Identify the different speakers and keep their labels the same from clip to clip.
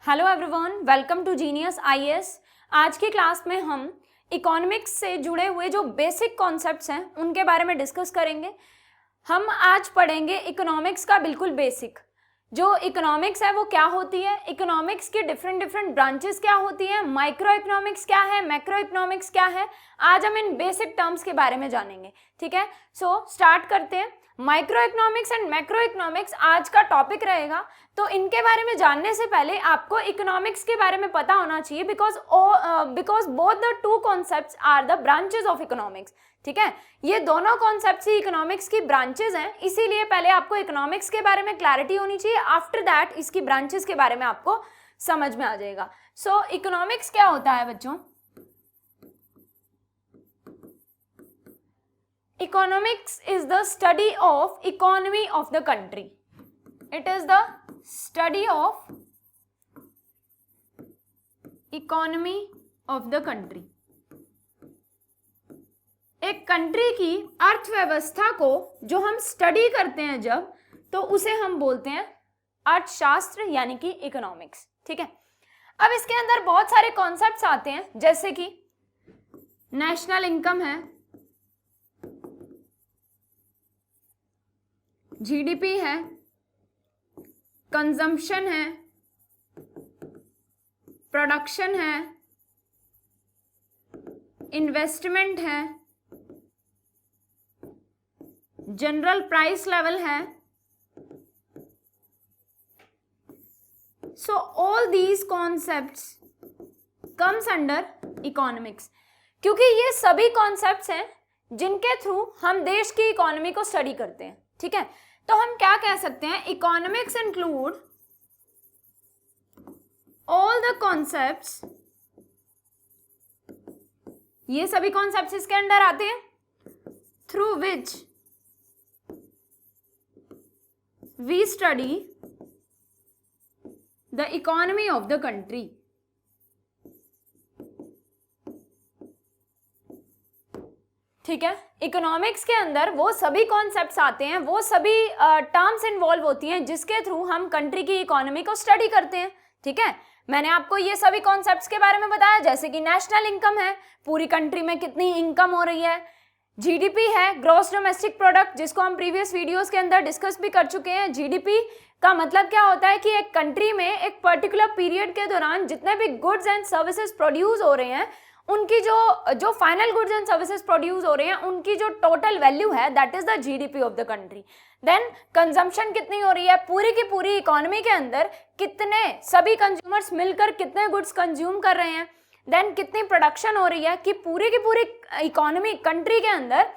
Speaker 1: Hello everyone, welcome to Genius IAS. आज की class में हम इकोनॉमिक्स से जुड़े हुए जो बेसिक कॉन्सेप्ट्स हैं उनके बारे में डिस्कस करेंगे। हम आज पढ़ेंगे इकोनॉमिक्स का बिल्कुल बेसिक। जो इकोनॉमिक्स है वो क्या होती है, इकोनॉमिक्स की डिफरेंट ब्रांचेस क्या होती है, माइक्रो इकोनॉमिक्स क्या है, मैक्रो इकोनॉमिक्स क्या है, आज हम इन बेसिक टर्म्स के बारे में जानेंगे। ठीक है, सो स्टार्ट करते हैं। Micro economics and macro economics आज का टॉपिक रहेगा। तो इनके बारे में जानने से पहले आपको इकोनॉमिक्स के बारे में पता होना चाहिए, because both the two concepts are the branches of economics. ठीक है, ये दोनों कॉन्सेप्ट्स ही इकोनॉमिक्स की ब्रांचेस हैं, इसीलिए पहले आपको इकोनॉमिक्स के बारे में क्लैरिटी होनी चाहिए। आफ्टर दैट इसकी ब्रांचेस के बारे में आपको समझ में आ जाएगा। सो इकोनॉमिक्स क्या होता है बच्चों? Economics is the study of economy of the country. It is the study of economy of the country. एक कंट्री की अर्थव्यवस्था को जो हम स्टडी करते हैं जब, तो उसे हम बोलते हैं अर्थशास्त्र यानी कि इकोनॉमिक्स। ठीक है, अब इसके अंदर बहुत सारे कॉन्सेप्ट्स आते हैं, जैसे कि नेशनल इनकम है, जीडीपी है, कंजम्पशन है, प्रोडक्शन है, इन्वेस्टमेंट है, जनरल प्राइस लेवल है। So all these concepts comes under economics, क्योंकि ये सभी कॉन्सेप्ट्स हैं जिनके थ्रू हम देश की इकोनॉमी को स्टडी करते हैं। ठीक है, तो हम क्या कह सकते हैं, economics include all the concepts, ये सभी कॉन्सेप्ट्स इसके अंदर आते हैं, through which we study the economy of the country. ठीक है, इकोनॉमिक्स के अंदर वो सभी कॉन्सेप्ट्स आते हैं, वो सभी टर्म्स इन्वॉल्व होती हैं जिसके थ्रू हम कंट्री की इकोनॉमी को स्टडी करते हैं। ठीक है, मैंने आपको ये सभी कॉन्सेप्ट्स के बारे में बताया, जैसे कि नेशनल इनकम है, पूरी कंट्री में कितनी इनकम हो रही है, जीडीपी है, ग्रॉस डोमेस्टिक प्रोडक्ट, जिसको हम प्रीवियस वीडियोस के अंदर डिस्कस भी कर चुके हैं। जीडीपी का मतलब क्या होता है कि एक कंट्री में एक पर्टिकुलर पीरियड के दौरान जितने भी गुड्स एंड सर्विसेज प्रोड्यूस हो रहे हैं, उनकी जो final goods and services produce हो रहे हैं, उनकी जो टोटल वैल्यू है, that is the GDP of the country. Then consumption कितनी हो रही है, पूरी की पूरी इकोनॉमी के अंदर कितने सभी कंज्यूमर्स मिलकर कितने गुड्स कंज्यूम कर रहे हैं। देन कितनी प्रोडक्शन हो रही है, कि पूरी की पूरी इकोनॉमी कंट्री के अंदर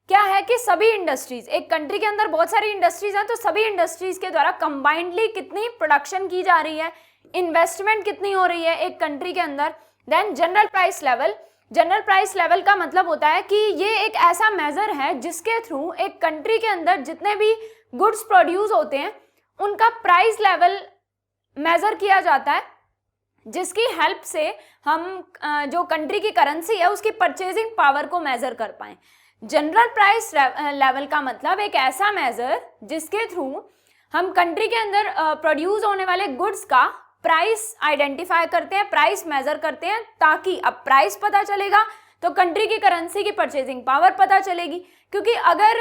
Speaker 1: क्या है कि सभी इंडस्ट्रीज, एक कंट्री के अंदर बहुत सारी इंडस्ट्रीज हैं, तो सभी इंडस्ट्रीज के द्वारा कंबाइंडली कितनी प्रोडक्शन की जा रही है, इन्वेस्टमेंट कितनी हो रही है एक कंट्री के अंदर। Then general price level, general price level का मतलब होता है कि ये एक ऐसा मेजर है जिसके थ्रू एक कंट्री के अंदर जितने भी गुड्स प्रोड्यूस होते हैं उनका प्राइस लेवल मेजर किया जाता है, जिसकी हेल्प से हम जो कंट्री की करेंसी है उसकी परचेजिंग पावर को मेजर कर पाएं। जनरल प्राइस लेवल का मतलब एक ऐसा मेजर जिसके थ्रू हम कंट्री के अंदर प्रोड्यूस होने वाले गुड्स का प्राइस आइडेंटिफाई करते हैं, प्राइस मेजर करते हैं, ताकि अब प्राइस पता चलेगा तो कंट्री की करेंसी की परचेजिंग पावर पता चलेगी। क्योंकि अगर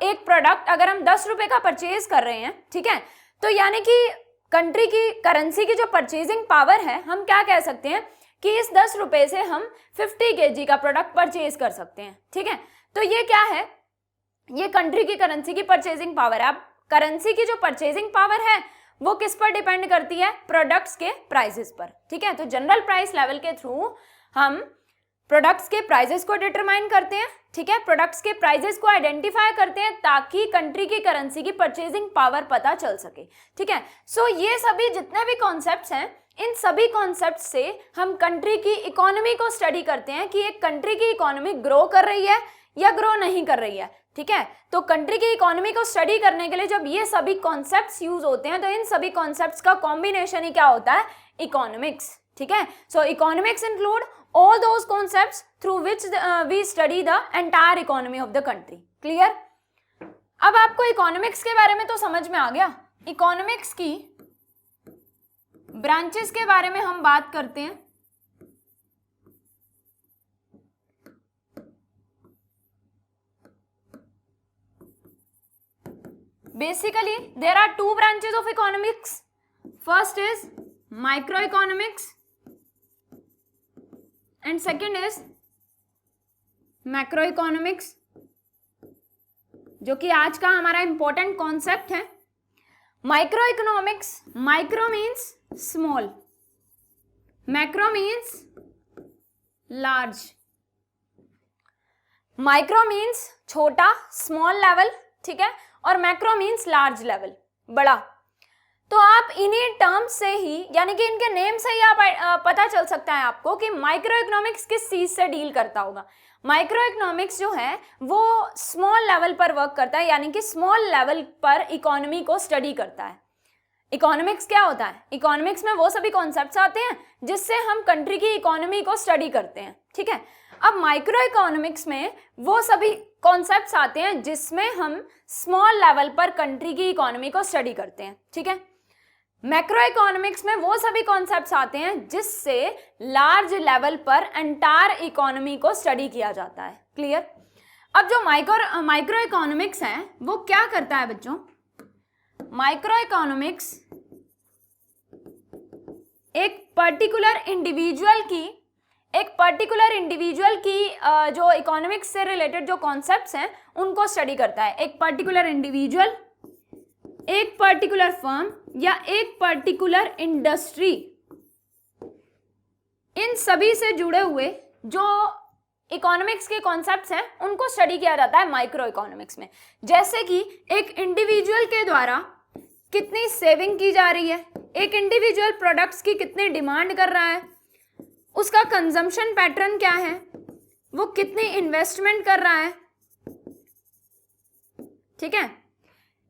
Speaker 1: एक प्रोडक्ट अगर हम 10 रुपए का परचेज कर रहे हैं, ठीक है, तो यानी कि कंट्री की करेंसी की जो परचेजिंग पावर है, हम क्या कह सकते हैं कि इस 10 रुपए से हम 50 kg का प्रोडक्ट परचेज कर सकते हैं। ठीक है, तो ये क्या है, ये कंट्री की करेंसी की परचेजिंग पावर है। अब करेंसी की जो परचेजिंग पावर है वो किस पर डिपेंड करती है, प्रोडक्ट्स के प्राइसेस पर। ठीक है, तो जनरल प्राइस लेवल के थ्रू हम प्रोडक्ट्स के प्राइसेस को डिटरमाइन करते हैं। ठीक है, प्रोडक्ट्स के प्राइसेस को आइडेंटिफाई करते हैं ताकि कंट्री की करेंसी की परचेजिंग पावर पता चल सके। ठीक है, सो ये सभी जितने भी कॉन्सेप्ट्स हैं, इन सभी कॉन्सेप्ट्स से हम कंट्री की इकोनॉमी को स्टडी करते हैं कि एक कंट्री की इकोनॉमी ग्रो कर रही है या ग्रो नहीं कर रही है। ठीक है, तो कंट्री की इकोनॉमी को स्टडी करने के लिए जब ये सभी कॉन्सेप्ट्स यूज होते हैं, तो इन सभी कॉन्सेप्ट्स का कॉम्बिनेशन ही क्या होता है, इकोनॉमिक्स। ठीक है, so economics include all those concepts through which we study the entire economy of the country. Clear? अब आपको इकोनॉमिक्स के बारे में तो समझ में आ गया। इकोनॉमिक्स की ब्रांचेस के बारे में हम बात करते हैं। Basically, there are two branches of economics. First is microeconomics and second is macroeconomics, जो कि आज का हमारा इंपॉर्टेंट कॉन्सेप्ट है। Microeconomics, micro means small, macro means large. Micro means छोटा, स्मॉल लेवल, ठीक है, और मैक्रो मीन्स लार्ज लेवल, बड़ा। तो आप इन्हीं टर्म्स से ही, यानी कि इनके नेम से ही आप पता चल सकता है आपको कि माइक्रो इकोनॉमिक्स किस चीज से डील करता होगा। माइक्रो इकोनॉमिक्स जो है वो स्मॉल लेवल पर वर्क करता है, यानी कि स्मॉल लेवल पर इकोनॉमी को स्टडी करता है। इकोनॉमिक्स क्या होता है? इकोनॉमिक्स में वो सभी कॉन्सेप्ट्स आते हैं जिससे हम कंट्री की इकोनॉमी को स्टडी करते हैं, ठीक है। अब माइक्रो इकोनॉमिक्स में वो सभी कॉन्सेप्ट्स आते हैं जिसमें हम स्मॉल लेवल पर कंट्री की इकोनॉमी को स्टडी करते हैं, ठीक है। मैक्रो इकोनॉमिक्स में वो सभी कॉन्सेप्ट्स आते हैं जिससे लार्ज लेवल पर एंटायर इकोनॉमी को स्टडी किया जाता है। क्लियर? अब जो माइक्रो इकोनॉमिक्स है वो क्या करता है बच्चों? माइक्रो इकोनॉमिक्स एक पर्टिकुलर इंडिविजुअल की जो इकोनॉमिक्स से रिलेटेड जो कॉन्सेप्ट्स हैं उनको स्टडी करता है। एक पर्टिकुलर इंडिविजुअल, एक पर्टिकुलर फर्म या एक पर्टिकुलर इंडस्ट्री, इन सभी से जुड़े हुए जो इकोनॉमिक्स के कॉन्सेप्ट्स हैं उनको स्टडी किया जाता है माइक्रो इकोनॉमिक्स में। जैसे कि एक इंडिविजुअल के द्वारा कितनी सेविंग की जा रही है, एक इंडिविजुअल प्रोडक्ट्स की कितनी डिमांड कर रहा है, उसका कंजम्पशन पैटर्न क्या है, वो कितनी इन्वेस्टमेंट कर रहा है, ठीक है,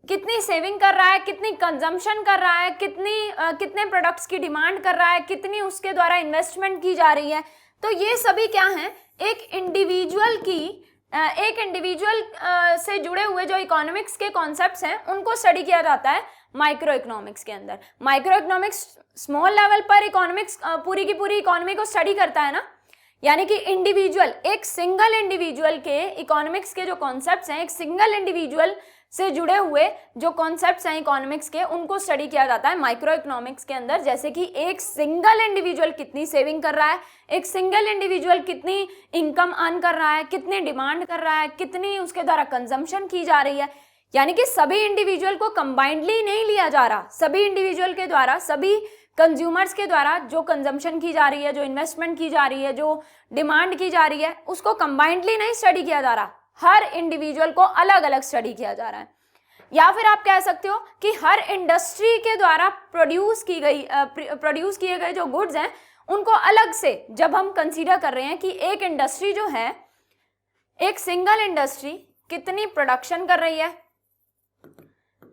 Speaker 1: कितनी सेविंग कर रहा है, कितनी कंजम्पशन कर रहा है, कितने प्रोडक्ट्स की डिमांड कर रहा है, कितनी उसके द्वारा इन्वेस्टमेंट की जा रही है। तो ये सभी क्या हैं? एक इंडिविजुअल से जुड़े हुए जो इकोनॉमिक्स के कॉन्सेप्ट्स हैं उनको स्टडी किया जाता है माइक्रो इकोनॉमिक्स के अंदर। माइक्रो इकोनॉमिक्स स्मॉल लेवल पर इकोनॉमिक्स पूरी की पूरी इकोनॉमी को स्टडी करता है ना, यानी कि एक सिंगल इंडिविजुअल के इकोनॉमिक्स के जो कॉन्सेप्ट्स हैं, एक सिंगल इंडिविजुअल से जुड़े हुए जो कॉन्सेप्ट्स हैं इकोनॉमिक्स के, उनको स्टडी किया जाता है माइक्रो इकोनॉमिक्स के अंदर। जैसे कि एक सिंगल इंडिविजुअल कितनी सेविंग कर रहा है, एक सिंगल इंडिविजुअल कितनी इनकम अर्न कर रहा है, कितनी डिमांड कर रहा है, कितनी उसके द्वारा कंजम्पशन की जा रही है। यानी कि सभी इंडिविजुअल को कंबाइंडली नहीं लिया जा रहा, सभी इंडिविजुअल के द्वारा, सभी कंज्यूमर्स के द्वारा जो कंजम्पशन की जा रही है, जो इन्वेस्टमेंट की जा रही है, जो डिमांड की जा रही है, उसको कंबाइंडली नहीं स्टडी किया जा रहा, हर इंडिविजुअल को अलग अलग स्टडी किया जा रहा है। या फिर आप कह सकते हो कि हर इंडस्ट्री के द्वारा प्रोड्यूस किए गए जो गुड्स हैं उनको अलग से जब हम कंसीडर कर रहे हैं कि एक इंडस्ट्री जो है, एक सिंगल इंडस्ट्री कितनी प्रोडक्शन कर रही है,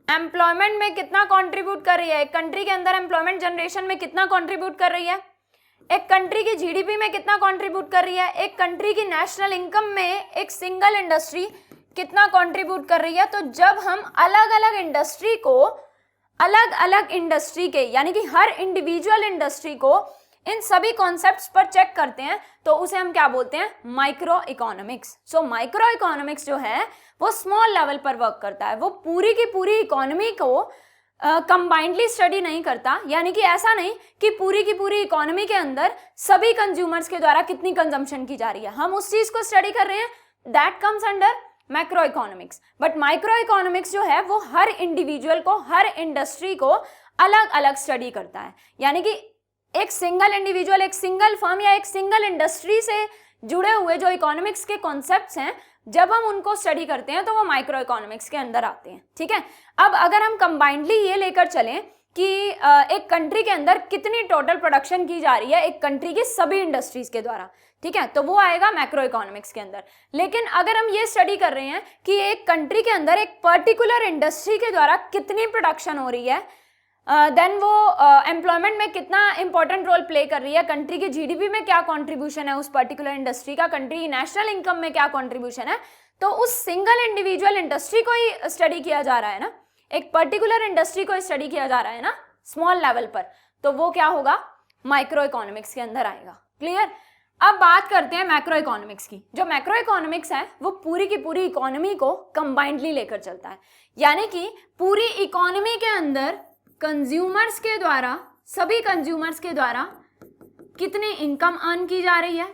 Speaker 1: एम्प्लॉयमेंट में कितना कंट्रीब्यूट कर रही है, एक कंट्री के अंदर एम्प्लॉयमेंट जनरेशन में कितना कंट्रीब्यूट कर रही है, एक कंट्री की जीडीपी में कितना कंट्रीब्यूट कर रही है, एक कंट्री की नेशनल इनकम में एक सिंगल इंडस्ट्री कितना कंट्रीब्यूट कर रही है। तो जब हम अलग अलग इंडस्ट्री को, अलग अलग इंडस्ट्री के, यानी कि हर इंडिविजुअल इंडस्ट्री को इन सभी कॉन्सेप्ट्स पर चेक करते हैं तो उसे हम क्या बोलते हैं? Micro economics. So micro economics जो है वो स्मॉल लेवल पर वर्क करता है, वो पूरी की पूरी इकोनॉमी को कंबाइंडली स्टडी नहीं करता। यानी कि ऐसा नहीं कि पूरी की पूरी इकोनॉमी के अंदर सभी कंज्यूमर्स के द्वारा कितनी कंजम्पशन की जा रही है, हम उस चीज को स्टडी कर रहे हैं, that comes under macro economics. But micro economics जो है वो हर इंडिविजुअल को, हर इंडस्ट्री को अलग अलग स्टडी करता है। यानी कि एक सिंगल इंडिविजुअल, एक सिंगल फर्म या एक सिंगल इंडस्ट्री से जुड़े हुए जो इकोनॉमिक्स के कॉन्सेप्ट्स हैं, जब हम उनको स्टडी करते हैं तो वो माइक्रो इकोनॉमिक्स के अंदर आते हैं, ठीक है। अब अगर हम कंबाइंडली ये लेकर चलें कि एक कंट्री के अंदर कितनी टोटल प्रोडक्शन की जा रही है एक कंट्री की सभी इंडस्ट्रीज के द्वारा, ठीक है, तो वो आएगा मैक्रो इकोनॉमिक्स के अंदर। लेकिन अगर हम ये स्टडी कर रहे हैं कि एक कंट्री के अंदर एक पर्टिकुलर इंडस्ट्री के द्वारा कितनी प्रोडक्शन हो रही है, देन वो एम्प्लॉयमेंट में कितना इंपॉर्टेंट रोल प्ले कर रही है, कंट्री की जीडीपी में क्या कंट्रीब्यूशन है उस पर्टिकुलर इंडस्ट्री का, कंट्री की नेशनल इनकम में क्या कंट्रीब्यूशन है, तो उस सिंगल इंडिविजुअल इंडस्ट्री को ही स्टडी किया जा रहा है ना, एक पर्टिकुलर इंडस्ट्री को स्टडी किया जा रहा है ना स्मॉल लेवल पर। तो वो क्या होगा, माइक्रो इकोनॉमिक्स के अंदर आएगा। क्लियर। अब बात करते हैं मैक्रो इकोनॉमिक्स की। जो मैक्रो इकोनॉमिक्स है वो पूरी की पूरी इकोनॉमी को कंबाइंडली लेकर चलता है, यानी कि पूरी इकोनॉमी के अंदर कंज्यूमर्स के द्वारा, सभी कंज्यूमर्स के द्वारा कितनी इनकम अर्न की जा रही है,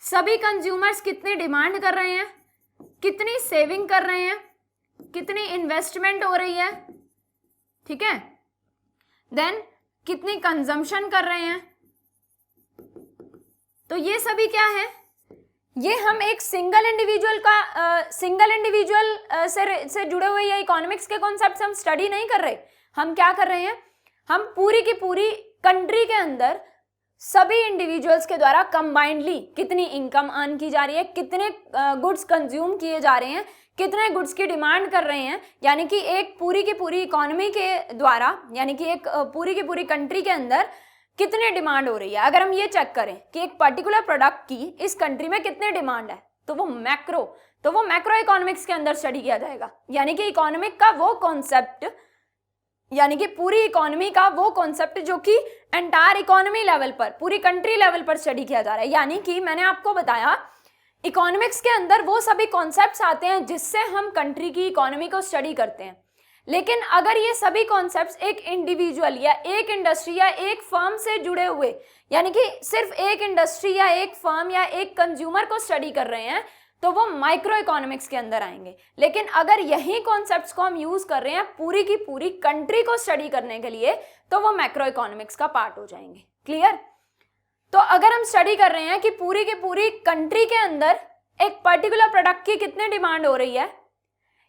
Speaker 1: सभी कंज्यूमर्स कितनी डिमांड कर रहे हैं, कितनी सेविंग कर रहे हैं, कितनी इन्वेस्टमेंट हो रही है, ठीक है, देन कितनी कंजम्पशन कर रहे हैं। तो ये सभी क्या है, ये हम एक सिंगल इंडिविजुअल से जुड़े हुए ये इकोनॉमिक्स के कॉन्सेप्ट्स हम स्टडी नहीं कर रहे। हम क्या कर रहे हैं, हम पूरी की पूरी कंट्री के अंदर सभी इंडिविजुअल्स के द्वारा कंबाइंडली कितनी इनकम अर्न की जा रही है, कितने गुड्स कंज्यूम किए जा रहे हैं, कितने गुड्स की डिमांड कर रहे हैं, यानी कि एक पूरी की पूरी इकोनॉमी के द्वारा, यानी कि एक पूरी की पूरी कंट्री के अंदर कितनी डिमांड हो रही है। अगर हम ये चेक करें कि एक पर्टिकुलर प्रोडक्ट की इस कंट्री में कितने डिमांड है, तो वो मैक्रो इकोनॉमिक्स के अंदर स्टडी किया जाएगा। यानी कि इकोनॉमिक का वो कॉन्सेप्ट, यानी कि पूरी इकोनॉमी का वो कॉन्सेप्ट जो कि एंटायर इकोनॉमी लेवल पर, पूरी कंट्री लेवल पर स्टडी किया जा रहा है। यानी कि मैंने आपको बताया इकोनॉमिक्स के अंदर वो सभी कॉन्सेप्ट्स आते हैं जिससे हम कंट्री की इकोनॉमी को स्टडी करते हैं। लेकिन अगर ये सभी कॉन्सेप्ट्स एक इंडिविजुअल या एक इंडस्ट्री या एक फर्म से जुड़े हुए, यानी कि सिर्फ एक इंडस्ट्री या एक फर्म या एक कंज्यूमर को स्टडी कर रहे हैं, तो वो माइक्रो इकोनॉमिक्स के अंदर आएंगे। लेकिन अगर यही कॉन्सेप्ट्स को हम यूज कर रहे हैं पूरी की पूरी कंट्री को स्टडी करने के लिए, तो वो मैक्रो इकोनॉमिक्स का पार्ट हो जाएंगे। क्लियर। तो अगर हम स्टडी कर रहे हैं कि पूरी की पूरी कंट्री के अंदर एक पर्टिकुलर प्रोडक्ट की कितनी डिमांड हो रही है,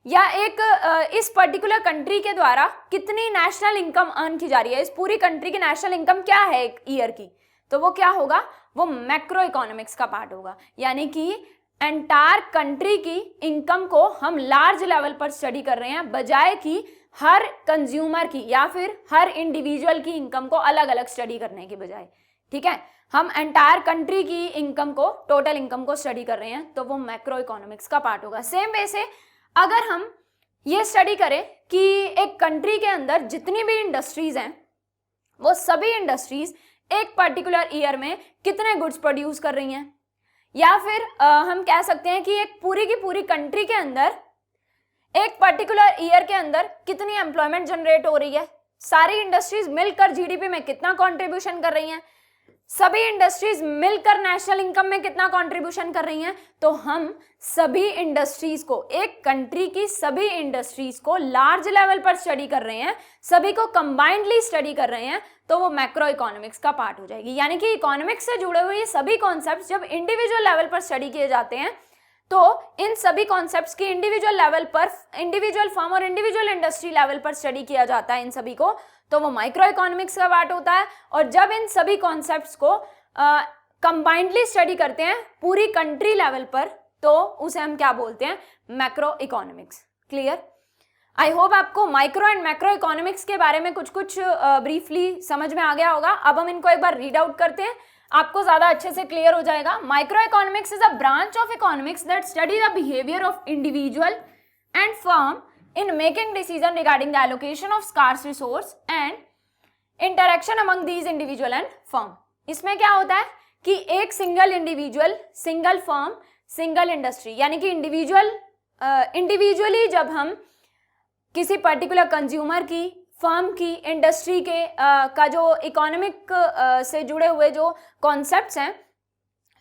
Speaker 1: या एक इस पर्टिकुलर कंट्री के द्वारा कितनी नेशनल इनकम अर्न की जा रही है, इस पूरी कंट्री की नेशनल इनकम क्या है एक ईयर की, तो वो क्या होगा, वो मैक्रो इकोनॉमिक्स का पार्ट होगा। यानी कि एंटायर कंट्री की इनकम को हम लार्ज लेवल पर स्टडी कर रहे हैं, बजाय कि हर कंज्यूमर की या फिर हर इंडिविजुअल की इनकम को अलग अलग स्टडी करने की बजाय। ठीक है, हम एंटायर कंट्री की इनकम को, टोटल इनकम को स्टडी कर रहे हैं, तो वो मैक्रो इकोनॉमिक्स का पार्ट होगा। सेम वे से अगर हम ये स्टडी करें कि एक कंट्री के अंदर जितनी भी इंडस्ट्रीज हैं, वो सभी इंडस्ट्रीज एक पर्टिकुलर ईयर में कितने गुड्स प्रोड्यूस कर रही हैं, या फिर हम कह सकते हैं कि एक पूरी की पूरी कंट्री के अंदर एक पर्टिकुलर ईयर के अंदर कितनी एम्प्लॉयमेंट जनरेट हो रही है, सारी इंडस्ट्रीज मिलकर जीडीपी में कितना कंट्रीब्यूशन कर रही हैं, सभी इंडस्ट्रीज मिलकर नेशनल इनकम में कितना कंट्रीब्यूशन कर रही हैं। तो हम सभी इंडस्ट्रीज को, एक कंट्री की सभी इंडस्ट्रीज को लार्ज लेवल पर स्टडी कर रहे हैं, सभी को कंबाइंडली स्टडी कर रहे हैं, तो वो मैक्रो इकोनॉमिक्स का पार्ट हो जाएगी। यानी कि इकोनॉमिक्स से जुड़े हुए ये सभी कॉन्सेप्ट्स जब इंडिविजुअल लेवल पर स्टडी किए जाते हैं, तो इन सभी कॉन्सेप्ट्स की इंडिविजुअल लेवल पर, इंडिविजुअल फर्म और इंडिविजुअल इंडस्ट्री लेवल पर स्टडी किया जाता है इन सभी को, तो वो माइक्रो इकोनॉमिक्स का पार्ट होता है। और जब इन सभी कॉन्सेप्ट्स को कंबाइंडली स्टडी करते हैं पूरी कंट्री लेवल पर, तो उसे हम क्या बोलते हैं, macro economics. Clear. I hope आपको माइक्रो एंड मैक्रो इकोनॉमिक्स के बारे में कुछ ब्रीफली समझ में आ गया होगा। अब हम इनको एक बार रीड आउट करते हैं, आपको ज्यादा अच्छे से क्लियर हो जाएगा। Micro economics is a branch of economics that study the behaviour of individual and firm in making decision regarding the allocation of scarce resource and interaction among these individual and firm। इसमें क्या होता है कि एक single individual, single firm, single industry, यानी कि individually जब हम किसी पर्टिकुलर कंज्यूमर की, फर्म की, इंडस्ट्री के का जो इकोनॉमिक से जुड़े हुए जो कॉन्सेप्ट्स हैं,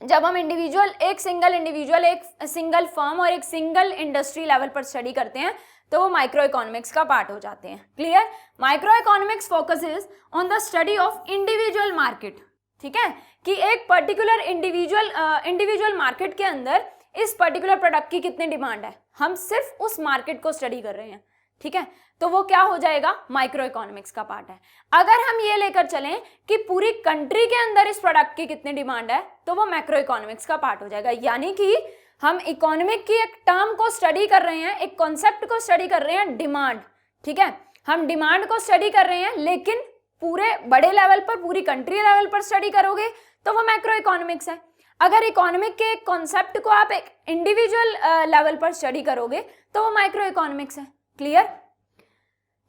Speaker 1: जब हम एक सिंगल फर्म और एक सिंगल इंडस्ट्री लेवल पर स्टडी करते हैं, तो वो माइक्रो इकोनॉमिक्स का पार्ट हो जाते हैं। Clear. Micro economics focuses on the study of individual market. ठीक है, कि एक पर्टिकुलर इंडिविजुअल मार्केट के अंदर इस पर्टिकुलर प्रोडक्ट की कितनी डिमांड है, हम सिर्फ उस मार्केट को स्टडी कर रहे हैं। ठीक है, तो वो क्या हो जाएगा, माइक्रो इकोनॉमिक्स का पार्ट है। अगर हम ये लेकर चलें कि पूरी कंट्री के अंदर इस प्रोडक्ट की कितनी डिमांड है, तो वो मैक्रो इकोनॉमिक्स का पार्ट हो जाएगा। यानी कि हम इकोनॉमिक की एक टर्म को स्टडी कर रहे हैं, एक कॉन्सेप्ट को स्टडी कर रहे हैं, डिमांड। ठीक है, हम डिमांड को स्टडी कर रहे हैं, लेकिन पूरे बड़े लेवल पर, पूरी कंट्री लेवल पर स्टडी करोगे तो वो मैक्रो इकोनॉमिक्स है। अगर इकोनॉमिक के एक कॉन्सेप्ट को आप एक इंडिविजुअल लेवल पर स्टडी करोगे तो वो माइक्रो इकोनॉमिक्स है। क्लियर।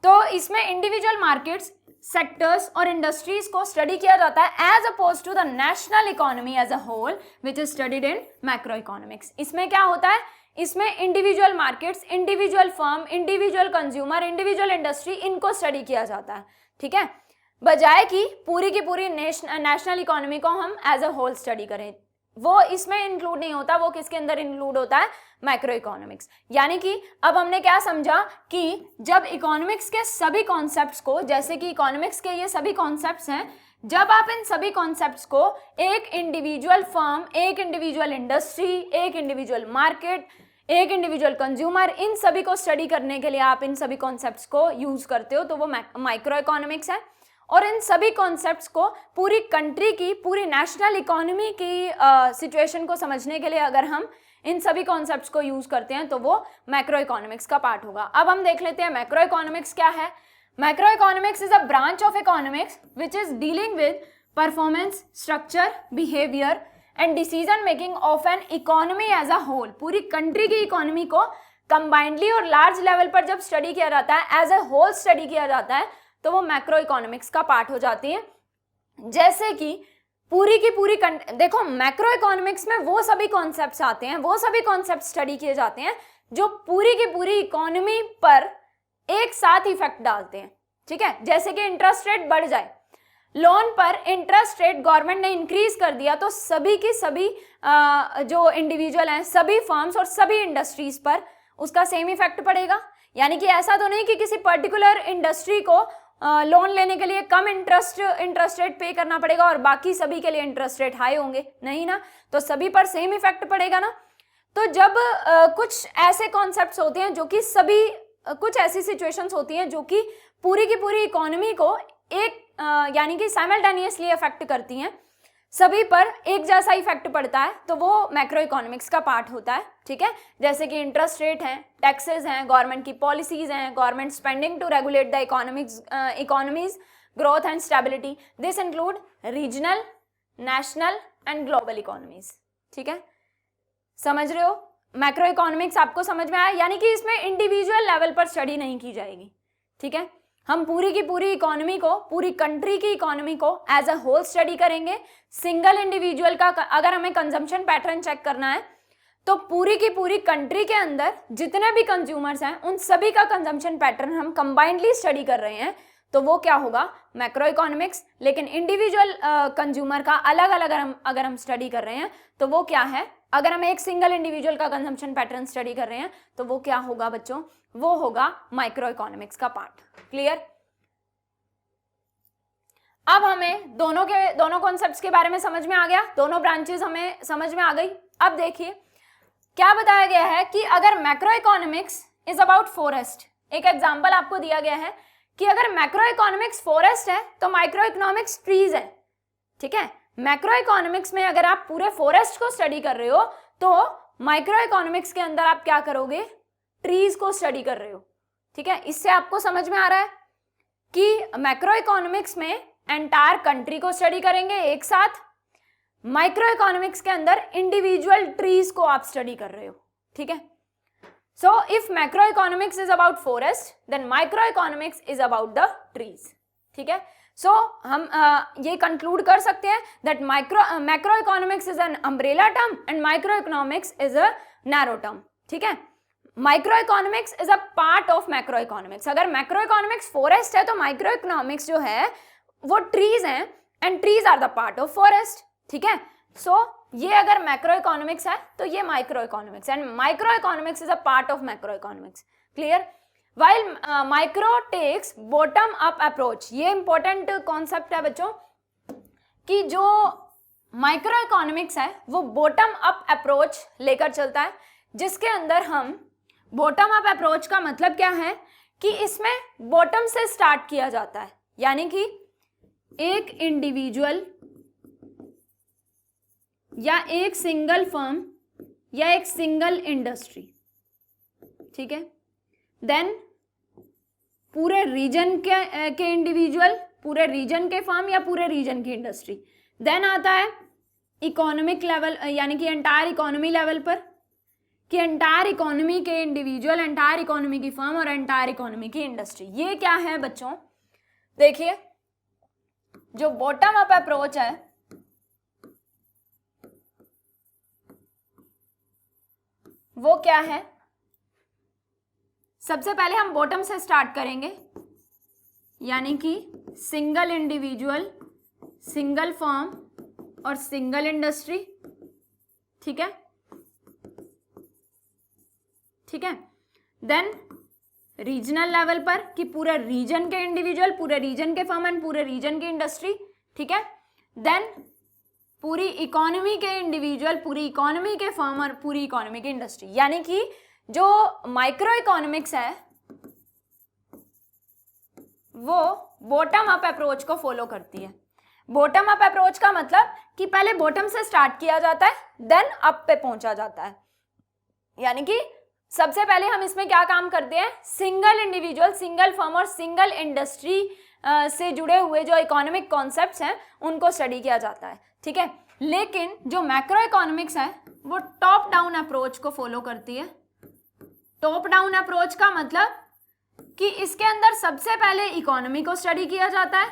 Speaker 1: तो इसमें इंडिविजुअल मार्केट्स सेक्टर्स और इंडस्ट्रीज को स्टडी किया जाता है as oppose to the national economy as a whole which is studied in macro economics. इसमें क्या होता है, इसमें individual markets, individual firm, individual consumer, individual industry, इनको स्टडी किया जाता है, ठीक है, बजाय कि पूरी की पूरी नेशनल इकोनॉमी को हम एज अ होल स्टडी करें। वो इसमें इंक्लूड नहीं होता, वो किसके अंदर इंक्लूड होता है, मैक्रो इकोनॉमिक्स। यानी कि अब हमने क्या समझा कि जब इकोनॉमिक्स के सभी कॉन्सेप्ट्स को, जैसे कि इकोनॉमिक्स के ये सभी कॉन्सेप्ट्स हैं, जब आप इन सभी कॉन्सेप्ट्स को एक इंडिविजुअल फर्म, एक इंडिविजुअल इंडस्ट्री, एक इंडिविजुअल मार्केट, एक इंडिविजुअल कंज्यूमर, इन सभी को स्टडी करने के लिए आप इन सभी कॉन्सेप्ट्स को यूज करते हो, तो वो माइक्रो इकोनॉमिक्स है। और इन सभी कॉन्सेप्ट्स को पूरी कंट्री की, पूरी नेशनल इकोनॉमी की सिचुएशन को समझने के लिए अगर हम इन सभी कॉन्सेप्ट्स को यूज करते हैं तो वो मैक्रो इकोनॉमिक्स का पार्ट होगा। अब हम देख लेते हैं मैक्रो इकोनॉमिक्स क्या है। Macro economics is a branch of economics which is dealing with performance, structure, behaviour and decision making of an economy as a whole. पूरी कंट्री की इकोनॉमी को कंबाइंडली और लार्ज लेवल पर जब स्टडी किया जाता है, एज अ होल स्टडी किया जाता है, तो वो मैक्रो इकोनॉमिक्स का पार्ट हो जाती है। जैसे कि पूरी की पूरी देखो, मैक्रो इकोनॉमिक्स में वो सभी कॉन्सेप्ट्स आते हैं, वो सभी कॉन्सेप्ट स्टडी किए जाते हैं जो पूरी की पूरी इकोनॉमी पर एक साथ इफेक्ट डालते हैं, ठीक है। जैसे कि इंटरेस्ट रेट बढ़ जाए, लोन पर इंटरेस्ट रेट गवर्नमेंट ने इंक्रीज कर दिया, तो सभी की सभी जो इंडिविजुअल हैं, सभी फर्म्स और सभी इंडस्ट्रीज पर उसका सेम इफेक्ट पड़ेगा। यानी कि ऐसा तो नहीं कि किसी पर्टिकुलर इंडस्ट्री को लोन लेने के लिए कम इंटरेस्ट रेट पे करना पड़ेगा और बाकी सभी के लिए इंटरेस्ट रेट हाई होंगे, नहीं ना, तो सभी पर सेम इफेक्ट पड़ेगा ना। तो जब कुछ ऐसे कॉन्सेप्ट्स होते हैं जो कि सभी कुछ ऐसी सिचुएशंस होती हैं जो कि पूरी की पूरी इकोनॉमी को एक यानी कि साइमल्टेनियसली अफेक्ट करती हैं, सभी पर एक जैसा इफेक्ट पड़ता है, तो वो मैक्रो इकोनॉमिक्स का पार्ट होता है, ठीक है। जैसे कि इंटरेस्ट रेट हैं, टैक्सेस हैं, गवर्नमेंट की पॉलिसीज हैं, government spending to regulate the economy's growth and stability. This include regional, national and global economies, ठीक है। समझ रहे हो, मैक्रो इकोनॉमिक्स आपको समझ में आया। यानी कि इसमें इंडिविजुअल लेवल पर स्टडी नहीं की जाएगी, ठीक है। हम पूरी की पूरी इकोनॉमी को, पूरी कंट्री की इकोनॉमी को एज अ होल स्टडी करेंगे। सिंगल इंडिविजुअल का अगर हमें कंजम्पशन पैटर्न चेक करना है तो पूरी की पूरी कंट्री के अंदर जितने भी कंज्यूमर्स हैं उन सभी का कंजम्पशन पैटर्न हम कंबाइंडली स्टडी कर रहे हैं, तो वो क्या होगा, मैक्रो इकोनॉमिक्स। लेकिन इंडिविजुअल कंज्यूमर का अलग अलग अगर हम स्टडी कर रहे हैं तो वो क्या है, अगर हम एक सिंगल इंडिविजुअल का कंजम्पशन पैटर्न स्टडी कर रहे हैं तो वो क्या होगा बच्चों, वो होगा माइक्रो इकोनॉमिक्स का पार्ट। क्लियर। अब हमें दोनों कॉन्सेप्ट्स के बारे में समझ में आ गया, दोनों ब्रांचेस हमें समझ में आ गई। अब देखिए क्या बताया गया है कि अगर macro economics is about forest, एक एग्जांपल आपको दिया गया है कि अगर मैक्रो इकोनॉमिक्स फॉरेस्ट है तो माइक्रो इकोनॉमिक्स ट्रीज है, ठीक है। मैक्रो इकोनॉमिक्स में अगर आप पूरे फॉरेस्ट को स्टडी कर रहे हो तो माइक्रो इकोनॉमिक्स के अंदर आप क्या करोगे, ट्रीज को स्टडी कर रहे हो, ठीक है। इससे आपको समझ में आ रहा है कि मैक्रो इकोनॉमिक्स में एंटायर कंट्री को स्टडी करेंगे एक साथ, माइक्रो इकोनॉमिक्स के अंदर इंडिविजुअल ट्रीज को आप स्टडी कर रहे हो, ठीक है। So if macro economics is about forest then micro economics is about the trees, ठीक है। सो हम ये कंक्लूड कर सकते हैं that macro economics is an umbrella term and micro economics is a narrow term, ठीक है। Micro economics is a part of macro economics. अगर मैक्रो इकोनॉमिक्स फॉरेस्ट है तो माइक्रो इकोनॉमिक्स जो है वो ट्रीज हैं and trees are the part of forest, ठीक है। सो ये अगर मैक्रो इकोनॉमिक्स है तो ये micro economics and micro economics is a part of macro economics. Clear. While micro takes bottom up approach, ये इंपॉर्टेंट कॉन्सेप्ट है बच्चों कि जो माइक्रो इकोनॉमिक्स है वो बॉटम अप अप्रोच लेकर चलता है, जिसके अंदर हम बॉटम अप अप्रोच का मतलब क्या है कि इसमें बॉटम से स्टार्ट किया जाता है, यानी कि एक इंडिविजुअल या एक सिंगल फर्म या एक सिंगल इंडस्ट्री, ठीक है, देन पूरे रीजन के इंडिविजुअल, पूरे रीजन के फर्म या पूरे रीजन की इंडस्ट्री, देन आता है इकोनॉमिक लेवल यानी कि एंटायर इकोनॉमी लेवल पर कि एंटायर इकोनॉमी के इंडिविजुअल, एंटायर इकोनॉमी की फर्म और एंटायर इकोनॉमी की इंडस्ट्री। ये क्या है बच्चों, देखिए जो बॉटम अप अप्रोच है वो क्या है? सबसे पहले हम बॉटम से स्टार्ट करेंगे, यानी कि सिंगल इंडिविजुअल, सिंगल फर्म और सिंगल इंडस्ट्री। ठीक है, ठीक है। देन रीजनल लेवल पर कि पूरे रीजन के इंडिविजुअल, पूरे रीजन के फर्म एंड पूरे रीजन की इंडस्ट्री। ठीक है। देन पूरी इकोनॉमी के इंडिविजुअल, पूरी इकोनॉमी के फर्म और पूरी इकोनॉमी की इंडस्ट्री। यानी कि जो माइक्रो इकोनॉमिक्स है वो बॉटम अप अप्रोच को फॉलो करती है। बॉटम अप अप्रोच का मतलब कि पहले बॉटम से स्टार्ट किया जाता है, देन अप पे पहुंचा जाता है। यानी कि सबसे पहले हम इसमें क्या काम करते हैं, सिंगल इंडिविजुअल, सिंगल फर्म और सिंगल इंडस्ट्री से जुड़े हुए जो इकोनॉमिक कॉन्सेप्ट्स हैं उनको स्टडी किया जाता है। ठीक है। लेकिन जो मैक्रो इकोनॉमिक्स है वो टॉप डाउन अप्रोच को फॉलो करती है। टॉप डाउन अप्रोच का मतलब कि इसके अंदर सबसे पहले इकोनॉमी को स्टडी किया जाता है,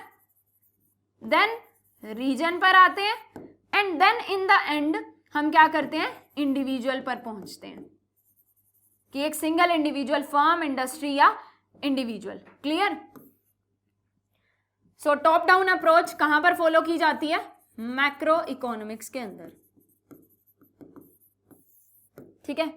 Speaker 1: देन रीजन पर आते हैं and then in the end हम क्या करते हैं, इंडिविजुअल पर पहुंचते हैं कि एक सिंगल इंडिविजुअल, फर्म, इंडस्ट्री या individual. Clear? So top down approach कहां पर फॉलो की जाती है, मैक्रो इकोनॉमिक्स के अंदर। ठीक है।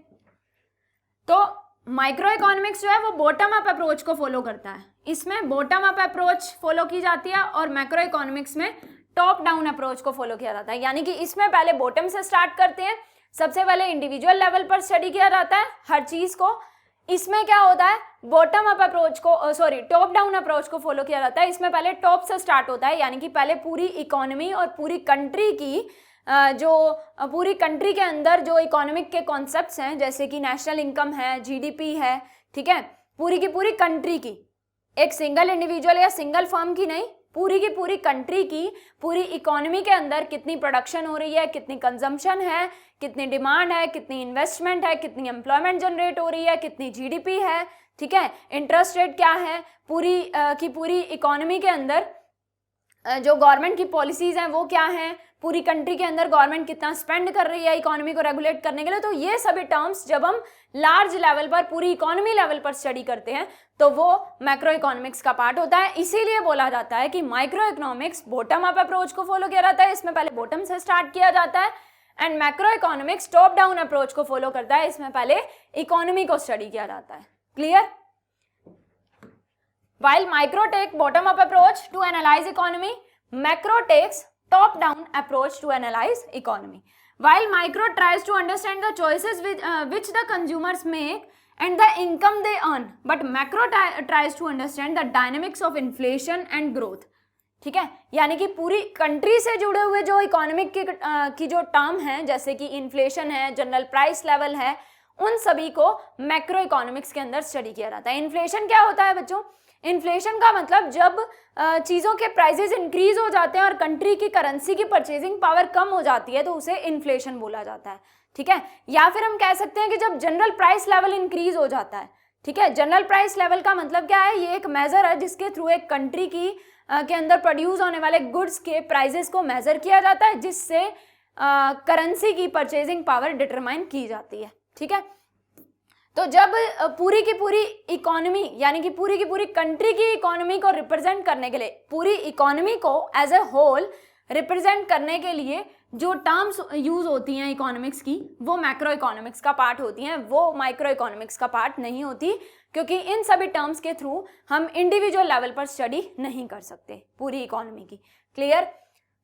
Speaker 1: तो माइक्रो इकोनॉमिक्स जो है वो बॉटम अप अप्रोच को फॉलो करता है। इसमें बॉटम अप अप्रोच फॉलो की जाती है और मैक्रो इकोनॉमिक्स में टॉप डाउन अप्रोच को फॉलो किया जाता है। यानी कि इसमें पहले बॉटम से स्टार्ट करते हैं, सबसे पहले इंडिविजुअल लेवल पर स्टडी किया जाता है हर चीज को। इसमें क्या होता है, बॉटम अप अप्रोच को टॉप डाउन अप्रोच को फॉलो किया जाता है। इसमें पहले टॉप से स्टार्ट होता है, यानी कि पहले पूरी इकोनॉमी और पूरी कंट्री की पूरी कंट्री के अंदर जो इकोनॉमिक के कॉन्सेप्ट्स हैं, जैसे कि नेशनल इनकम है, जीडीपी है, ठीक है, पूरी की पूरी कंट्री की, एक सिंगल इंडिविजुअल या सिंगल फर्म की नहीं, पूरी की पूरी कंट्री की, पूरी इकोनॉमी के अंदर कितनी प्रोडक्शन हो रही है, कितनी कंजम्पशन है, कितनी डिमांड है, कितनी इन्वेस्टमेंट है, कितनी एम्प्लॉयमेंट जनरेट हो रही है, कितनी जीडीपी है, ठीक है, इंटरेस्ट रेट क्या है, पूरी की पूरी इकोनॉमी के अंदर जो गवर्नमेंट की पॉलिसीज हैं वो क्या हैं, पूरी कंट्री के अंदर गवर्नमेंट कितना स्पेंड कर रही है इकोनॉमी को रेगुलेट करने के लिए। तो ये सभी टर्म्स जब हम लार्ज लेवल पर, पूरी इकोनॉमी लेवल पर स्टडी करते हैं तो वो मैक्रो इकोनॉमिक्स का पार्ट होता है। इसीलिए बोला जाता है कि micro economics bottom up approach को फॉलो किया जाता है, इसमें पहले बॉटम से स्टार्ट किया जाता है, and macro economics top down approach को फॉलो करता है, इसमें पहले इकोनॉमी को स्टडी किया जाता है। Clear? While micro take bottom up approach to analyze economy, macro takes top down approach to analyze economy. While micro tries to understand the choices which the consumers make and the income they earn, but macro tries to understand the dynamics of inflation and growth. ठीक है, यानी कि पूरी country से जुड़े हुए जो economic की जो टर्म है, जैसे कि इन्फ्लेशन है, जनरल प्राइस लेवल है, उन सभी को मैक्रो इकोनॉमिक्स के अंदर स्टडी किया जाता है। इन्फ्लेशन क्या होता है बच्चों? इन्फ्लेशन का मतलब जब चीज़ों के प्राइसेस इंक्रीज हो जाते हैं और कंट्री की करेंसी की परचेजिंग पावर कम हो जाती है तो उसे इन्फ्लेशन बोला जाता है। ठीक है, या फिर हम कह सकते हैं कि जब जनरल प्राइस लेवल इंक्रीज हो जाता है। ठीक है, जनरल प्राइस लेवल का मतलब क्या है? ये एक मेजर है जिसके थ्रू एक कंट्री की के अंदर प्रोड्यूस होने वाले गुड्स के प्राइसेस को मेजर किया जाता है, जिससे करेंसी की परचेजिंग पावर डिटरमाइन की जाती है। ठीक है, तो जब पूरी की पूरी इकोनॉमी, यानी कि पूरी की पूरी कंट्री की इकोनॉमी को रिप्रेजेंट करने के लिए, पूरी इकोनॉमी को एज ए होल रिप्रेजेंट करने के लिए जो टर्म्स यूज होती हैं इकोनॉमिक्स की, वो मैक्रो इकोनॉमिक्स का पार्ट होती हैं, वो माइक्रो इकोनॉमिक्स का पार्ट नहीं होती, क्योंकि इन सभी टर्म्स के थ्रू हम इंडिविजुअल लेवल पर स्टडी नहीं कर सकते पूरी इकोनॉमी की। क्लियर?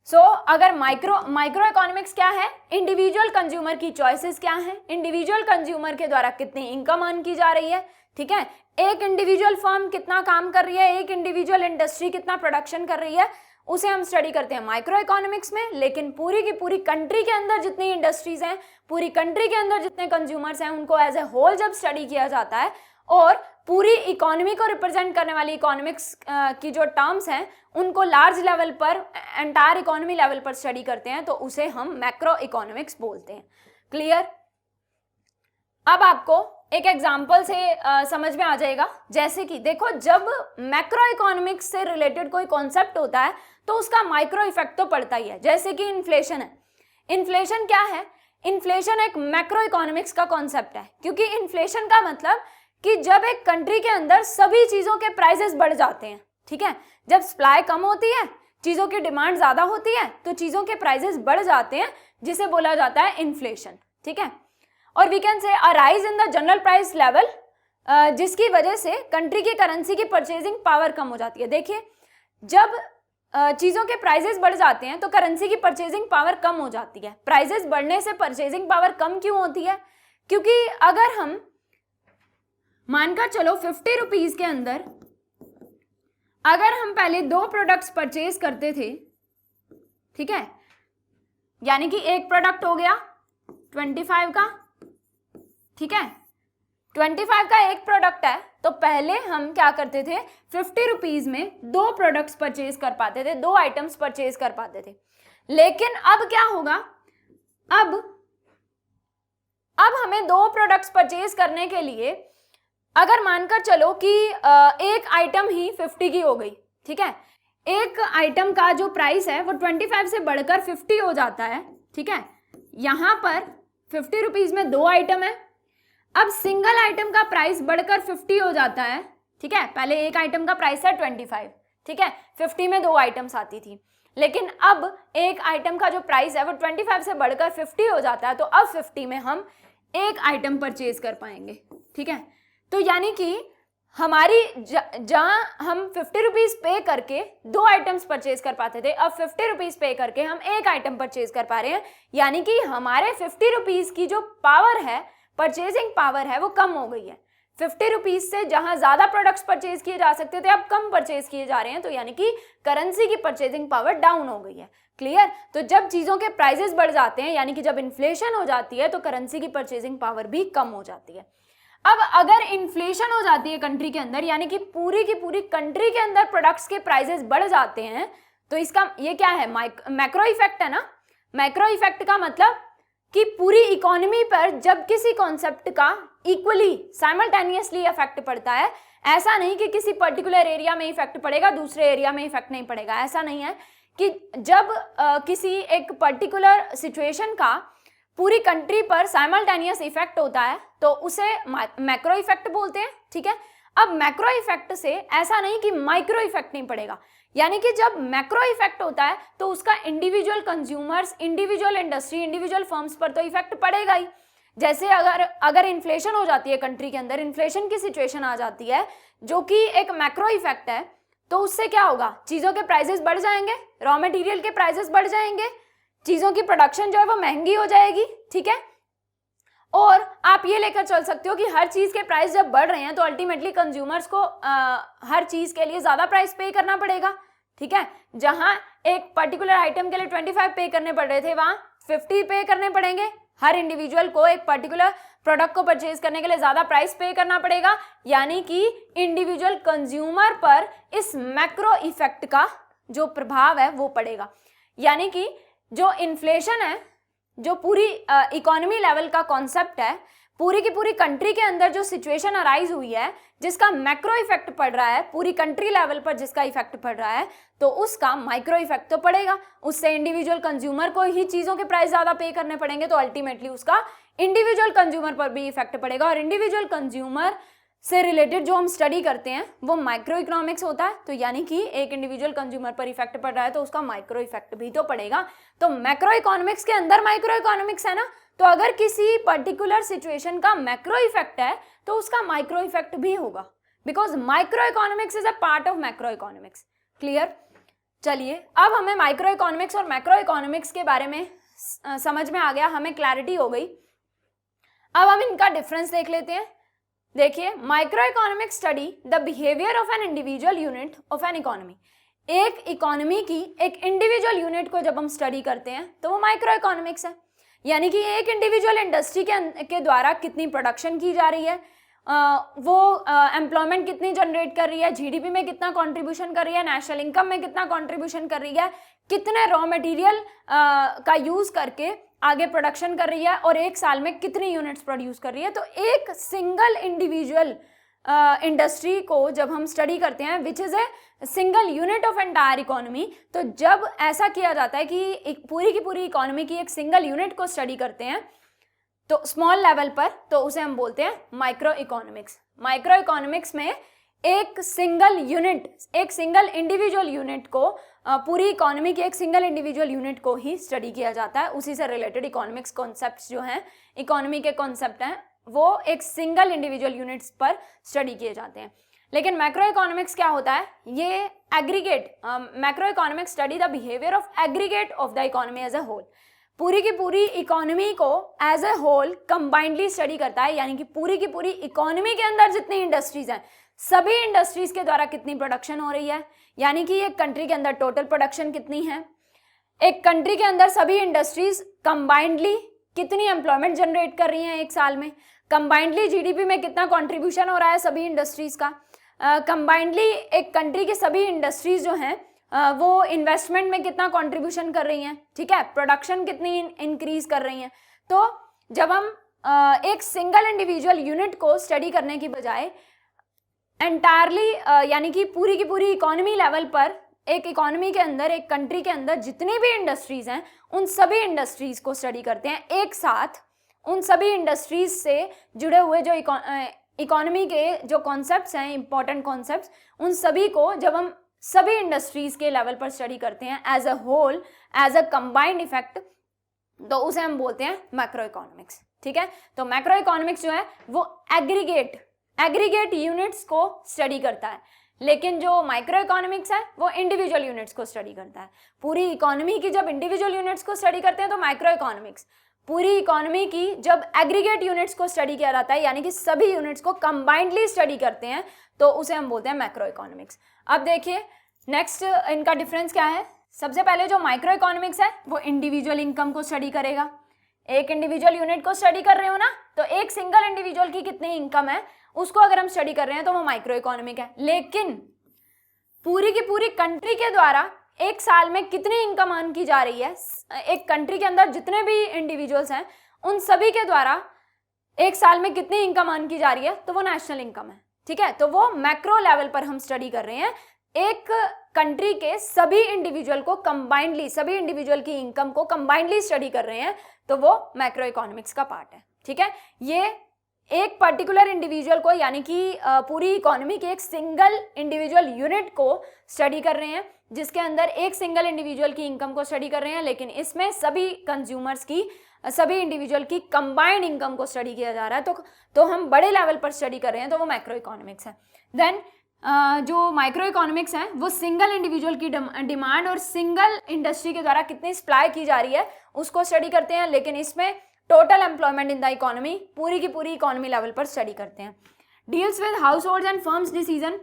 Speaker 1: सो अगर माइक्रो इकोनॉमिक्स क्या है? इंडिविजुअल कंज्यूमर की चॉइसेस क्या है, इंडिविजुअल कंज्यूमर के द्वारा कितनी इनकम अर्न की जा रही है, ठीक है, एक इंडिविजुअल फर्म कितना काम कर रही है, एक इंडिविजुअल इंडस्ट्री कितना प्रोडक्शन कर रही है, उसे हम स्टडी करते हैं माइक्रो इकोनॉमिक्स में। लेकिन पूरी की पूरी कंट्री के अंदर जितनी इंडस्ट्रीज हैं, पूरी कंट्री के अंदर जितने कंज्यूमर्स हैं, उनको एज ए होल जब स्टडी किया जाता है और पूरी इकोनॉमी को रिप्रेजेंट करने वाली इकोनॉमिक्स की जो टर्म्स हैं उनको लार्ज लेवल पर, एंटायर इकोनॉमी लेवल पर स्टडी करते हैं, तो उसे हम मैक्रो इकोनॉमिक्स बोलते हैं। क्लियर? अब आपको एक एग्जाम्पल से समझ में आ जाएगा। जैसे कि देखो, जब मैक्रो इकोनॉमिक्स से रिलेटेड कोई कॉन्सेप्ट होता है तो उसका माइक्रो इफेक्ट तो पड़ता ही है। जैसे कि इन्फ्लेशन है। इन्फ्लेशन क्या है? इन्फ्लेशन एक मैक्रो इकोनॉमिक्स का कॉन्सेप्ट है, क्योंकि इन्फ्लेशन का मतलब कि जब एक कंट्री के अंदर सभी चीजों के प्राइसेस बढ़ जाते हैं, ठीक है, जब सप्लाई कम होती है, चीजों की डिमांड ज्यादा होती है, तो चीजों के प्राइसेस बढ़ जाते हैं, जिसे बोला जाता है इन्फ्लेशन, ठीक है। और we can say a rise in the general price level, जिसकी वजह से कंट्री की करेंसी की परचेजिंग पावर कम हो जाती है। देखिए, जब चीजों के प्राइसेस बढ़ जाते हैं तो करेंसी की परचेजिंग पावर कम हो जाती है। प्राइसेस बढ़ने से परचेजिंग पावर कम क्यों होती है? क्योंकि अगर हम मानकर चलो 50 रुपीज के अंदर अगर हम पहले 2 प्रोडक्ट्स परचेज करते थे, ठीक है, यानी कि एक प्रोडक्ट हो गया 25 का, ठीक है, 25 का एक प्रोडक्ट है, तो पहले हम क्या करते थे, 50 रुपीज में 2 प्रोडक्ट्स परचेज कर पाते थे, 2 आइटम्स परचेज कर पाते थे। लेकिन अब क्या होगा, अब हमें 2 प्रोडक्ट्स परचेज करने के लिए अगर मानकर चलो कि एक आइटम ही 50 की हो गई, ठीक है, एक आइटम का जो प्राइस है वो 25 से बढ़कर 50 हो जाता है, ठीक है, यहां पर 50 रुपीज में 2 आइटम है, अब सिंगल आइटम का प्राइस बढ़कर 50 हो जाता है, ठीक है, पहले एक आइटम का प्राइस है 25, ठीक है, 50 में 2 आइटम्स आती थी, लेकिन अब एक आइटम का जो प्राइस है वो 25 से बढ़कर 50 हो जाता है, तो अब 50 में हम एक आइटम परचेज कर पाएंगे, ठीक है। तो यानी कि हमारी जहां हम 50 रुपीज पे करके 2 आइटम्स परचेज कर पाते थे, अब 50 रुपीज पे करके हम एक आइटम परचेज कर पा रहे हैं, यानी कि हमारे 50 रुपीज की जो पावर है, परचेजिंग पावर है, वो कम हो गई है। 50 रुपीज से जहां ज्यादा प्रोडक्ट्स परचेज किए जा सकते थे, अब कम परचेज किए जा रहे हैं, तो यानी कि करेंसी की परचेजिंग पावर डाउन हो गई है। क्लियर? तो जब चीजों के प्राइसेस बढ़ जाते हैं, यानी कि जब इन्फ्लेशन हो जाती है, तो करेंसी की परचेजिंग पावर भी कम हो जाती है। अब अगर इन्फ्लेशन हो जाती है कंट्री के अंदर, यानी कि पूरी की पूरी कंट्री के अंदर प्रोडक्ट्स के प्राइसेस बढ़ जाते हैं, तो इसका ये क्या है, मैक्रो इफेक्ट है ना। मैक्रो इफेक्ट का मतलब कि पूरी इकोनॉमी पर जब किसी कॉन्सेप्ट का इक्वली साइमल्टेनियसली इफेक्ट पड़ता है, ऐसा नहीं कि किसी पर्टिकुलर एरिया में इफेक्ट पड़ेगा, दूसरे एरिया में इफेक्ट नहीं पड़ेगा, ऐसा नहीं है कि जब किसी एक पर्टिकुलर सिचुएशन का पूरी कंट्री पर साइमल्टेनियस इफेक्ट होता है तो उसे मैक्रो इफेक्ट बोलते हैं, ठीक है। अब मैक्रो इफेक्ट से ऐसा नहीं कि माइक्रो इफेक्ट नहीं पड़ेगा, यानी कि जब मैक्रो इफेक्ट होता है तो उसका individual consumers, individual industry, individual firms पर तो इफेक्ट पड़ेगा ही। जैसे अगर इन्फ्लेशन हो जाती है कंट्री के अंदर, इन्फ्लेशन की सिचुएशन आ जाती है जो कि एक मैक्रो इफेक्ट है, तो उससे क्या होगा, चीजों के प्राइसेस बढ़ जाएंगे, रॉ मटेरियल के प्राइसेस बढ़ जाएंगे, चीजों की प्रोडक्शन जो है वो महंगी हो जाएगी, ठीक है। और आप ये लेकर चल सकते हो कि हर चीज के प्राइस जब बढ़ रहे हैं तो अल्टीमेटली कंज्यूमर्स को हर चीज के लिए ज्यादा प्राइस पे करना पड़ेगा, ठीक है। जहां एक पर्टिकुलर आइटम के लिए 25 पे करने पड़ रहे थे, वहां 50 पे करने पड़ेंगे। हर इंडिविजुअल को एक पर्टिकुलर प्रोडक्ट को परचेज करने के लिए ज्यादा प्राइस पे करना पड़ेगा, यानी कि इंडिविजुअल कंज्यूमर पर इस मैक्रो इफेक्ट का जो प्रभाव है वो पड़ेगा। यानी कि जो इन्फ्लेशन है, जो पूरी इकोनॉमी लेवल का कॉन्सेप्ट है, पूरी की पूरी कंट्री के अंदर जो सिचुएशन अराइज हुई है, जिसका मैक्रो इफेक्ट पड़ रहा है, पूरी कंट्री लेवल पर जिसका इफेक्ट पड़ रहा है, तो उसका माइक्रो इफेक्ट तो पड़ेगा। उससे इंडिविजुअल कंज्यूमर को ही चीजों के प्राइस ज्यादा पे करने पड़ेंगे, तो अल्टीमेटली उसका इंडिविजुअल कंज्यूमर पर भी इफेक्ट पड़ेगा। और इंडिविजुअल कंज्यूमर से रिलेटेड जो हम स्टडी करते हैं वो माइक्रो इकोनॉमिक्स होता है। तो यानी कि एक इंडिविजुअल कंज्यूमर पर इफेक्ट पड़ रहा है तो उसका माइक्रो इफेक्ट भी तो पड़ेगा। तो मैक्रो इकोनॉमिक्स के अंदर माइक्रो इकोनॉमिक्स है ना, तो अगर किसी पर्टिकुलर सिचुएशन का मैक्रो इफेक्ट है तो उसका माइक्रो इफेक्ट भी होगा, because micro economics is a part of macro economics. Clear? चलिए, अब हमें माइक्रो इकोनॉमिक्स और मैक्रो इकोनॉमिक्स के बारे में समझ में आ गया, हमें क्लैरिटी हो गई। अब हम इनका डिफरेंस देख लेते हैं। देखिए, micro economic study the behaviour of an individual unit of an economy. एक इकोनॉमी की एक इंडिविजुअल यूनिट को जब हम स्टडी करते हैं तो वो माइक्रो इकोनॉमिक्स है। यानी कि एक इंडिविजुअल इंडस्ट्री के द्वारा कितनी प्रोडक्शन की जा रही है, वो एम्प्लॉयमेंट कितनी जनरेट कर रही है, जीडीपी में कितना कंट्रीब्यूशन कर रही है, नेशनल इनकम में कितना कंट्रीब्यूशन कर रही है, कितने रॉ मटेरियल का यूज करके आगे प्रोडक्शन कर रही है और एक साल में कितनी यूनिट्स प्रोड्यूस कर रही है। तो एक सिंगल इंडिविजुअल इंडस्ट्री को जब हम स्टडी करते हैं which is a single unit of entire economy, तो जब ऐसा किया जाता है कि पूरी की पूरी इकोनॉमी की एक सिंगल यूनिट को स्टडी करते हैं तो स्मॉल लेवल पर, तो उसे हम बोलते हैं माइक्रो इकोनॉमिक्स। माइक्रो इकोनॉमिक्स में एक सिंगल यूनिट, एक सिंगल इंडिविजुअल यूनिट को, पूरी इकोनॉमी की एक सिंगल इंडिविजुअल यूनिट को ही स्टडी किया जाता है। उसी से रिलेटेड इकोनॉमिक्स कॉन्सेप्ट्स जो हैं, इकोनॉमी के कॉन्सेप्ट हैं, वो एक सिंगल इंडिविजुअल यूनिट्स पर स्टडी किए जाते हैं। लेकिन मैक्रो इकोनॉमिक्स क्या होता है, ये aggregate, macro economics study the behaviour of aggregate of the economy as a whole. पूरी की पूरी इकोनॉमी को as a whole combinedly study करता है, यानी कि पूरी की पूरी इकोनॉमी के अंदर जितनी इंडस्ट्रीज हैं, सभी इंडस्ट्रीज के द्वारा कितनी प्रोडक्शन हो रही है, यानी कि एक कंट्री के अंदर टोटल प्रोडक्शन कितनी है, एक कंट्री के अंदर सभी इंडस्ट्रीज कंबाइंडली कितनी एम्प्लॉयमेंट जनरेट कर रही हैं एक साल में, कंबाइंडली जीडीपी में कितना कंट्रीब्यूशन हो रहा है सभी इंडस्ट्रीज का, कंबाइंडली एक कंट्री के सभी इंडस्ट्रीज जो हैं वो इन्वेस्टमेंट में कितना कंट्रीब्यूशन कर रही हैं, ठीक है, प्रोडक्शन कितनी इंक्रीज कर रही हैं। तो जब हम एक सिंगल इंडिविजुअल यूनिट को स्टडी करने की बजाय एंटायरली यानी कि पूरी की पूरी इकोनॉमी लेवल पर, एक इकोनॉमी के अंदर, एक कंट्री के अंदर जितनी भी इंडस्ट्रीज हैं उन सभी इंडस्ट्रीज को स्टडी करते हैं एक साथ, उन सभी इंडस्ट्रीज से जुड़े हुए जो इकोनॉमी के जो कॉन्सेप्ट्स हैं, इंपॉर्टेंट कॉन्सेप्ट्स, उन सभी को जब हम सभी इंडस्ट्रीज के लेवल पर स्टडी करते हैं as a whole, as a combined effect, तो उसे हम बोलते हैं मैक्रो इकोनॉमिक्स, ठीक है। तो मैक्रो इकोनॉमिक्स जो है वो एग्रीगेट यूनिट्स को स्टडी करता है, लेकिन जो माइक्रो इकोनॉमिक्स है वो इंडिविजुअल यूनिट्स को स्टडी करता है। पूरी इकोनॉमी की जब इंडिविजुअल यूनिट्स को स्टडी करते हैं तो माइक्रो इकोनॉमिक्स, पूरी इकोनॉमी की जब एग्रीगेट यूनिट्स को स्टडी किया जाता है, यानी कि सभी यूनिट्स को कंबाइंडली स्टडी करते हैं, तो उसे हम बोलते हैं मैक्रो इकोनॉमिक्स। अब देखिए नेक्स्ट इनका डिफरेंस क्या है। सबसे पहले जो माइक्रो इकोनॉमिक्स है वो इंडिविजुअल इनकम को स्टडी करेगा। एक इंडिविजुअल यूनिट को स्टडी कर रहे हो ना, तो एक सिंगल इंडिविजुअल की कितनी इनकम है उसको अगर हम स्टडी कर रहे हैं तो वो माइक्रो इकोनॉमिक है। लेकिन पूरी की पूरी कंट्री के द्वारा एक साल में कितनी इनकम अर्न की जा रही है, एक कंट्री के अंदर जितने भी इंडिविजुअल्स हैं उन सभी के द्वारा एक साल में कितनी इनकम अर्न की जा रही है, तो वो नेशनल इनकम है, ठीक है। तो वो मैक्रो लेवल पर हम स्टडी कर रहे हैं, एक कंट्री के सभी इंडिविजुअल को कंबाइंडली, सभी इंडिविजुअल की इनकम को कंबाइंडली स्टडी कर रहे हैं, तो वो मैक्रो इकोनॉमिक्स का पार्ट है, ठीक है। ये एक पर्टिकुलर इंडिविजुअल को, यानी कि पूरी इकोनॉमी के एक सिंगल इंडिविजुअल यूनिट को स्टडी कर रहे हैं, जिसके अंदर एक सिंगल इंडिविजुअल की इनकम को स्टडी कर रहे हैं, लेकिन इसमें सभी कंज्यूमर्स की, सभी इंडिविजुअल की कंबाइंड इनकम को स्टडी किया जा रहा है, तो हम बड़े लेवल पर स्टडी कर रहे हैं, तो वो मैक्रो इकोनॉमिक्स है। देन जो माइक्रो इकोनॉमिक्स है वो सिंगल इंडिविजुअल की डिमांड और सिंगल इंडस्ट्री के द्वारा कितनी सप्लाई की जा रही है उसको स्टडी करते हैं, लेकिन इसमें total employment in the economy, पूरी की पूरी इकोनॉमी लेवल पर स्टडी करते हैं। Deals with house hold and firms decision,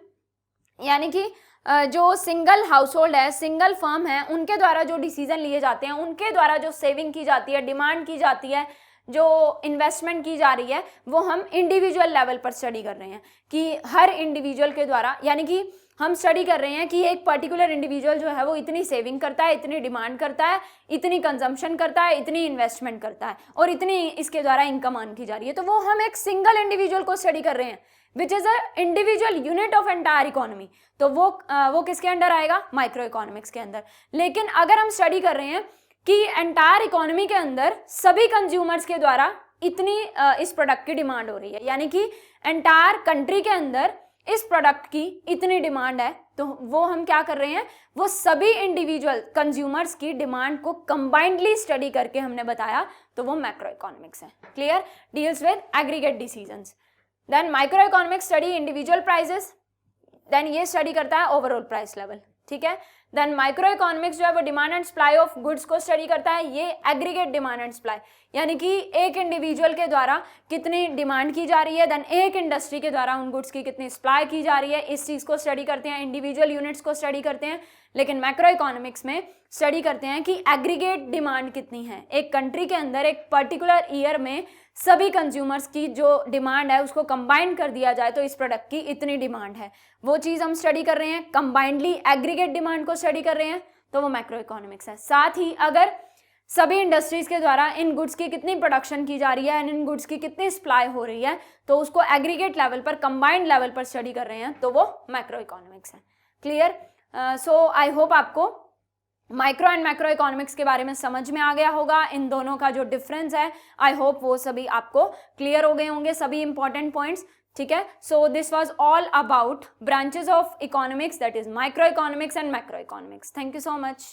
Speaker 1: यानी कि जो सिंगल हाउस होल्ड है, सिंगल फर्म है, उनके द्वारा जो डिसीजन लिए जाते हैं, उनके द्वारा जो सेविंग की जाती है, डिमांड की जाती है, जो इन्वेस्टमेंट की जा रही है, वो हम इंडिविजुअल लेवल पर स्टडी कर रहे हैं कि हर इंडिविजुअल के द्वारा, यानी कि हम स्टडी कर रहे हैं कि एक पर्टिकुलर इंडिविजुअल जो है वो इतनी सेविंग करता है, इतनी डिमांड करता है, इतनी कंजम्पशन करता है, इतनी इन्वेस्टमेंट करता है और इतनी इसके द्वारा इनकम अर्न की जा रही है, तो वो हम एक सिंगल इंडिविजुअल को स्टडी कर रहे हैं which is a individual unit of entire economy, तो वो किसके अंडर आएगा, माइक्रो इकोनॉमिक्स के अंदर। लेकिन अगर हम स्टडी कर रहे हैं कि एंटायर इकोनॉमी के अंदर सभी कंज्यूमर्स के द्वारा इतनी इस प्रोडक्ट की डिमांड हो रही है, यानी कि एंटायर कंट्री के अंदर इस प्रोडक्ट की इतनी डिमांड है, तो वो हम क्या कर रहे हैं, वो सभी इंडिविजुअल कंज्यूमर्स की डिमांड को कंबाइंडली स्टडी करके हमने बताया, तो वो मैक्रो इकोनॉमिक्स है। Clear. Deals with aggregate decisions. Then micro economics study individual prices, then ये स्टडी करता है ओवरऑल प्राइस लेवल, ठीक है। देन माइक्रो इकोनॉमिक्स जो है वो demand and supply of goods को स्टडी करता है, ये एग्रीगेट डिमांड एंड सप्लाई, यानी कि एक इंडिविजुअल के द्वारा कितनी डिमांड की जा रही है, देन एक इंडस्ट्री के द्वारा उन गुड्स की कितनी सप्लाई की जा रही है, इस चीज़ को स्टडी करते हैं, इंडिविजुअल यूनिट्स को स्टडी करते हैं। लेकिन मैक्रो इकोनॉमिक्स में स्टडी करते हैं कि एग्रीगेट डिमांड कितनी है, एक कंट्री के अंदर एक पर्टिकुलर ईयर में सभी कंज्यूमर्स की जो डिमांड है उसको कंबाइन कर दिया जाए तो इस प्रोडक्ट की इतनी डिमांड है, वो चीज़ हम स्टडी कर रहे हैं, कंबाइंडली एग्रीगेट डिमांड को स्टडी कर रहे हैं, तो वो मैक्रो इकोनॉमिक्स है। साथ ही अगर सभी इंडस्ट्रीज के द्वारा इन गुड्स की कितनी प्रोडक्शन की जा रही है एंड इन गुड्स की कितनी सप्लाई हो रही है, तो उसको एग्रीगेट लेवल पर, कंबाइंड लेवल पर स्टडी कर रहे हैं, तो वो मैक्रो इकोनॉमिक्स है। क्लियर? सो आई होप आपको माइक्रो एंड मैक्रो इकोनॉमिक्स के बारे में समझ में आ गया होगा। इन दोनों का जो डिफरेंस है, आई होप वो सभी आपको क्लियर हो गए होंगे, सभी इंपॉर्टेंट पॉइंट्स। ठीक है, so this was all about branches of economics, that is micro economics and macro economics. Thank you so much.